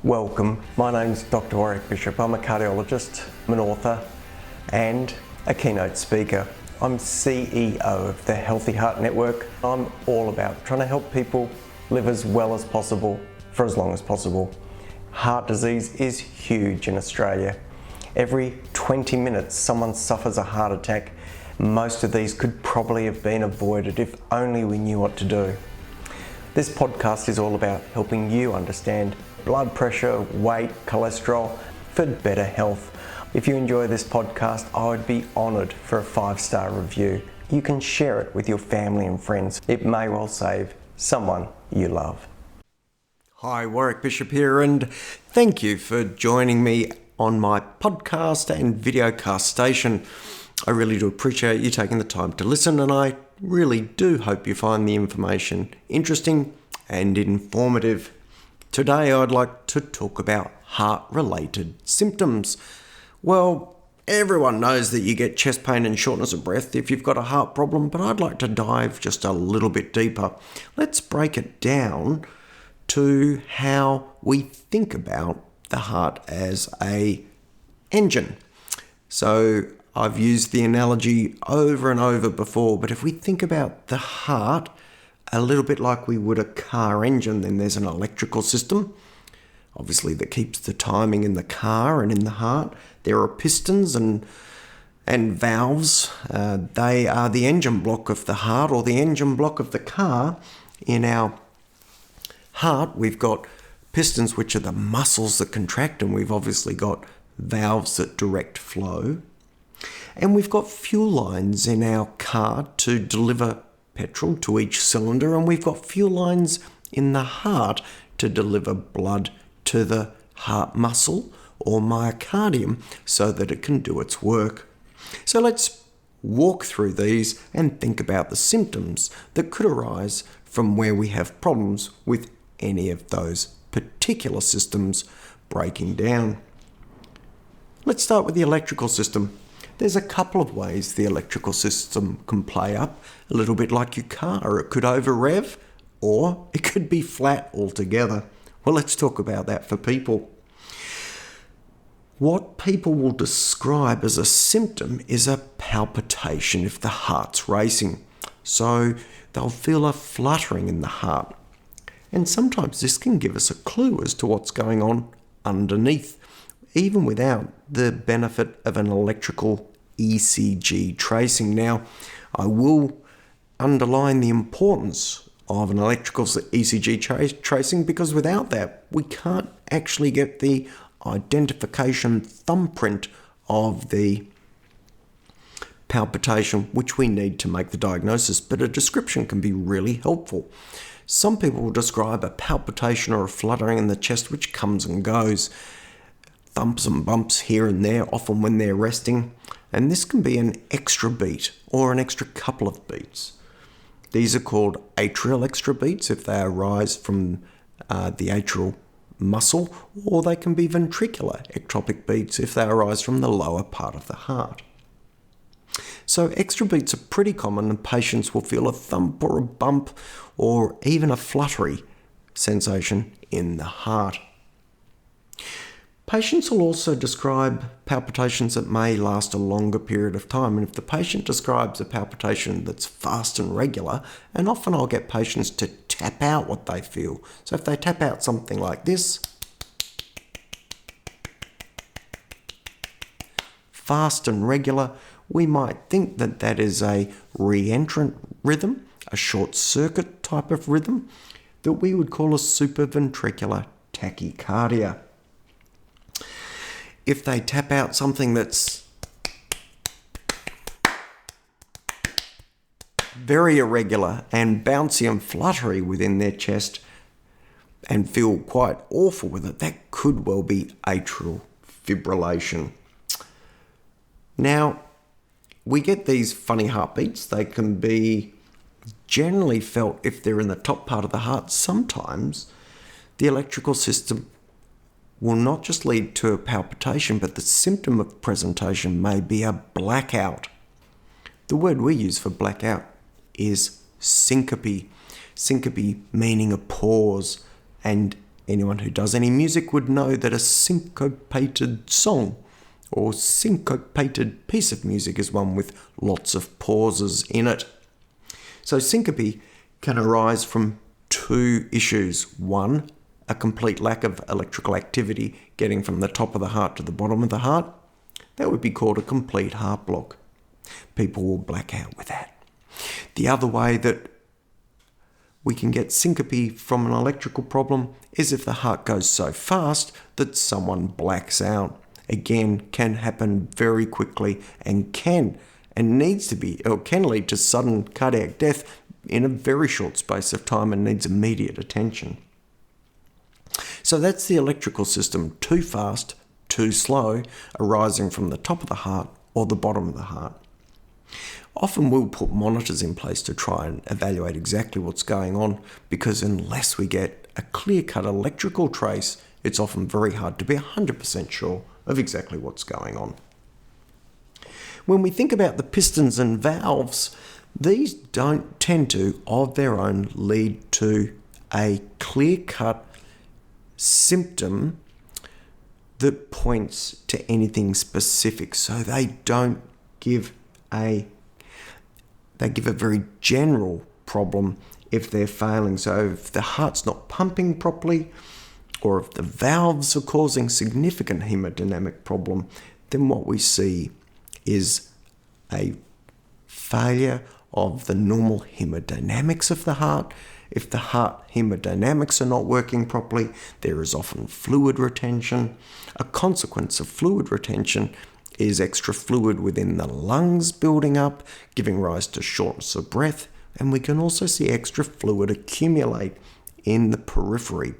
Welcome, my name's Doctor Warrick Bishop. I'm a cardiologist, I'm an author and a keynote speaker. I'm CEO of the Healthy Heart Network. I'm all about trying to help people live as well as possible for as long as possible. Heart disease is huge in Australia. Every 20 minutes someone suffers a heart attack. Most of these could probably have been avoided if only we knew what to do. This podcast is all about helping you understand blood pressure, weight, cholesterol for better health. If you enjoy this podcast, I would be honoured for a 5-star review. You can share it with your family and friends. It may well save someone you love. Hi, Warrick Bishop here, and thank you for joining me on my podcast and videocast station. I really do appreciate you taking the time to listen, and I really do hope you find the information interesting and informative. Today I'd like to talk about heart-related symptoms. Well, everyone knows that you get chest pain and shortness of breath if you've got a heart problem, but I'd like to dive just a little bit deeper. Let's break it down to how we think about the heart as an engine. So I've used the analogy over and over before, but if we think about the heart a little bit like we would a car engine, then there's an electrical system, obviously, that keeps the timing in the car and in the heart. There are pistons and valves. They are the engine block of the heart or the engine block of the car. In our heart, we've got pistons, which are the muscles that contract, and we've obviously got valves that direct flow. And we've got fuel lines in our car to deliver petrol to each cylinder, and we've got fuel lines in the heart to deliver blood to the heart muscle or myocardium so that it can do its work. So let's walk through these and think about the symptoms that could arise from where we have problems with any of those particular systems breaking down. Let's start with the electrical system. There's a couple of ways the electrical system can play up, a little bit like your car. It could over-rev, or it could be flat altogether. Well, let's talk about that for people. What people will describe as a symptom is a palpitation if the heart's racing. So they'll feel a fluttering in the heart. And sometimes this can give us a clue as to what's going on underneath, even without the benefit of an electrical ECG tracing. Now, I will underline the importance of an electrical ECG tracing, because without that, we can't actually get the identification thumbprint of the palpitation, which we need to make the diagnosis. But a description can be really helpful. Some people will describe a palpitation or a fluttering in the chest which comes and goes. Thumps and bumps here and there, often when they're resting, and this can be an extra beat or an extra couple of beats. These are called atrial extra beats if they arise from the atrial muscle, or they can be ventricular ectropic beats if they arise from the lower part of the heart. So extra beats are pretty common, and patients will feel a thump or a bump or even a fluttery sensation in the heart. Patients will also describe palpitations that may last a longer period of time. And if the patient describes a palpitation that's fast and regular, and often I'll get patients to tap out what they feel. So if they tap out something like this, fast and regular, we might think that that is a re-entrant rhythm, a short circuit type of rhythm that we would call a supraventricular tachycardia. If they tap out something that's very irregular and bouncy and fluttery within their chest and feel quite awful with it, that could well be atrial fibrillation. Now, we get these funny heartbeats. They can be generally felt if they're in the top part of the heart. Sometimes the electrical system will not just lead to a palpitation, but the symptom of presentation may be a blackout. The word we use for blackout is syncope. Syncope meaning a pause, and Anyone who does any music would know that a syncopated song or syncopated piece of music is one with lots of pauses in it. So syncope can arise from two issues. One, a complete lack of electrical activity getting from the top of the heart to the bottom of the heart. That would be called a complete heart block. People will black out with that. The other way that we can get syncope from an electrical problem is if the heart goes so fast that someone blacks out. Again, can happen very quickly and can lead to sudden cardiac death in a very short space of time and needs immediate attention. So that's the electrical system, too fast, too slow, arising from the top of the heart or the bottom of the heart. Often we'll put monitors in place to try and evaluate exactly what's going on, because unless we get a clear-cut electrical trace, it's often very hard to be 100% sure of exactly what's going on. When we think about the pistons and valves, these don't tend to, of their own, lead to a clear-cut symptom that points to anything specific. So they give a very general problem if they're failing. So if the heart's not pumping properly, or if the valves are causing significant hemodynamic problem, then what we see is a failure of the normal hemodynamics of the heart. If the heart hemodynamics are not working properly, there is often fluid retention. A consequence of fluid retention is extra fluid within the lungs building up, giving rise to shortness of breath, and we can also see extra fluid accumulate in the periphery,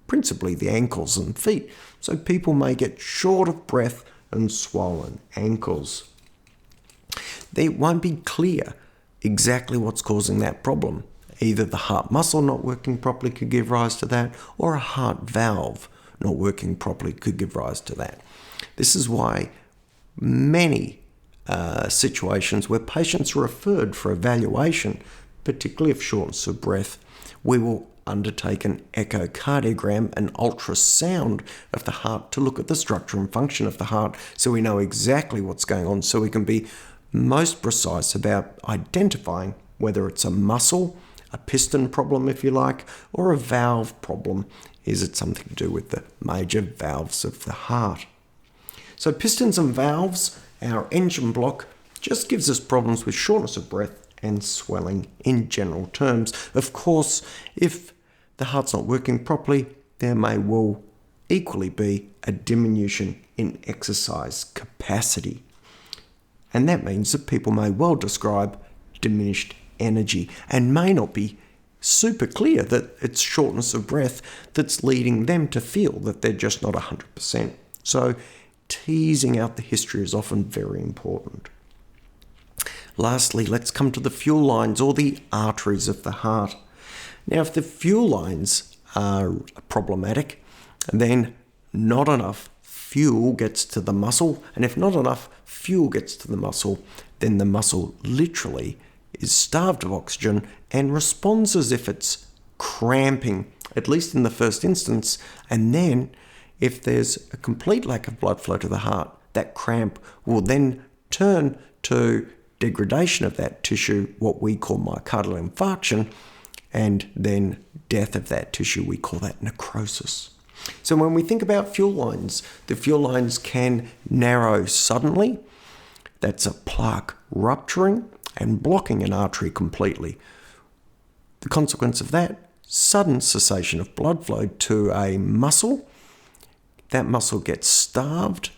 principally the ankles and feet. So people may get short of breath and swollen ankles. It won't be clear exactly what's causing that problem. Either the heart muscle not working properly could give rise to that, or a heart valve not working properly could give rise to that. This is why many situations where patients are referred for evaluation, particularly of shortness of breath, we will undertake an echocardiogram, an ultrasound of the heart to look at the structure and function of the heart, so we know exactly what's going on, so we can be most precise about identifying whether it's a muscle, a piston problem if you like, or a valve problem. Is it something to do with the major valves of the heart? So pistons and valves, our engine block, just gives us problems with shortness of breath and swelling in general terms. Of course, if the heart's not working properly, there may well equally be a diminution in exercise capacity. And that means that people may well describe diminished energy and may not be super clear that it's shortness of breath that's leading them to feel that they're just not 100%. So teasing out the history is often very important. Lastly, let's come to the fuel lines or the arteries of the heart. Now, if the fuel lines are problematic, then not enough fuel gets to the muscle, and if not enough fuel gets to the muscle, then the muscle literally is starved of oxygen and responds as if it's cramping, at least in the first instance, and then if there's a complete lack of blood flow to the heart, that cramp will then turn to degradation of that tissue, what we call myocardial infarction, and then death of that tissue, we call that necrosis. So when we think about fuel lines, the fuel lines can narrow suddenly. That's a plaque rupturing and blocking an artery completely. The consequence of that, sudden cessation of blood flow to a muscle. That muscle gets starved.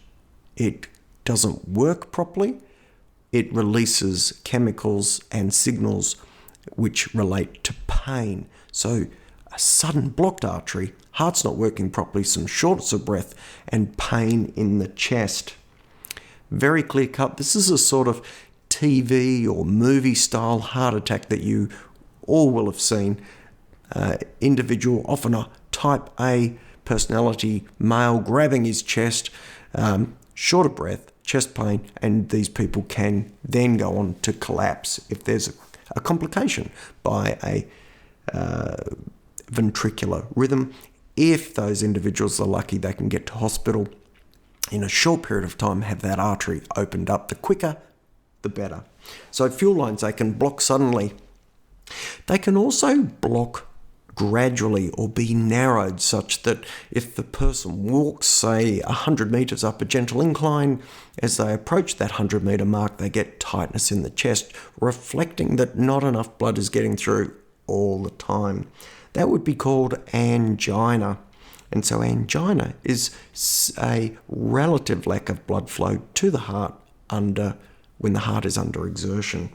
It doesn't work properly. It releases chemicals and signals which relate to pain. So a sudden blocked artery, heart's not working properly, some shortness of breath, and pain in the chest. Very clear cut. This is a sort of TV or movie style heart attack that you all will have seen. Individual, often a type A personality, male grabbing his chest, short of breath, chest pain, and these people can then go on to collapse if there's a complication by a ventricular rhythm If those individuals are lucky, they can get to hospital in a short period of time, have that artery opened up. The quicker, the better. So fuel lines, they can block suddenly. They can also block gradually or be narrowed such that if the person walks, say, 100 metres up a gentle incline, as they approach that 100 metre mark, they get tightness in the chest, reflecting that not enough blood is getting through all the time. That would be called angina. And so angina is a relative lack of blood flow to the heart when the heart is under exertion.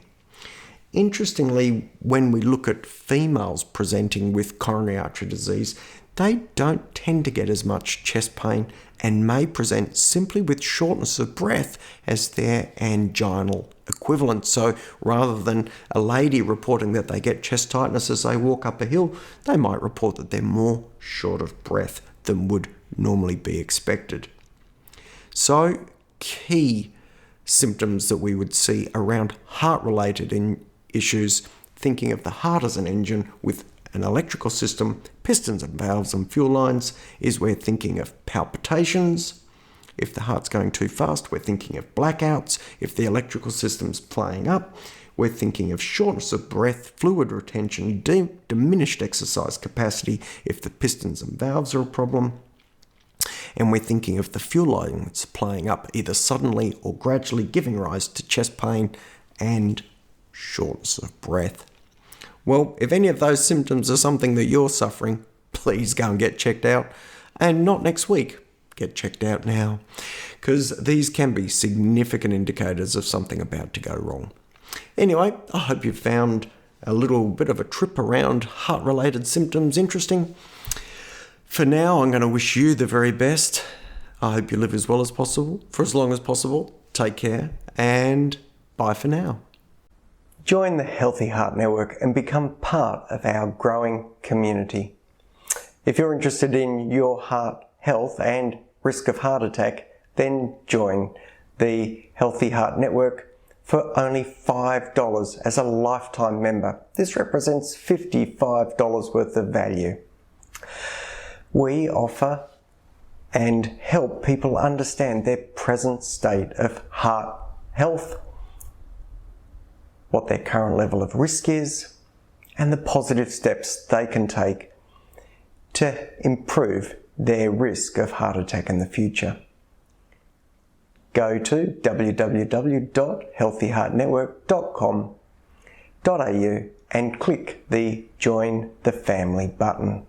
Interestingly, when we look at females presenting with coronary artery disease, they don't tend to get as much chest pain and may present simply with shortness of breath as their anginal equivalent. So rather than a lady reporting that they get chest tightness as they walk up a hill, they might report that they're more short of breath than would normally be expected. So key symptoms that we would see around heart-related issues, thinking of the heart as an engine with an electrical system, pistons and valves and fuel lines, is we're thinking of palpitations. If the heart's going too fast, we're thinking of blackouts. If the electrical system's playing up, we're thinking of shortness of breath, fluid retention, diminished exercise capacity if the pistons and valves are a problem. And we're thinking of the fuel lines playing up either suddenly or gradually, giving rise to chest pain and shortness of breath. Well, if any of those symptoms are something that you're suffering, please go and get checked out. And not next week. Get checked out now, because these can be significant indicators of something about to go wrong. Anyway, I hope you found a little bit of a trip around heart-related symptoms interesting. For now, I'm going to wish you the very best. I hope you live as well as possible, for as long as possible. Take care, and bye for now. Join the Healthy Heart Network and become part of our growing community. If you're interested in your heart health and risk of heart attack, then join the Healthy Heart Network for only $5 as a lifetime member. This represents $55 worth of value. We offer and help people understand their present state of heart health, what their current level of risk is, and the positive steps they can take to improve their risk of heart attack in the future. Go to www.healthyheartnetwork.com.au and click the Join the Family button.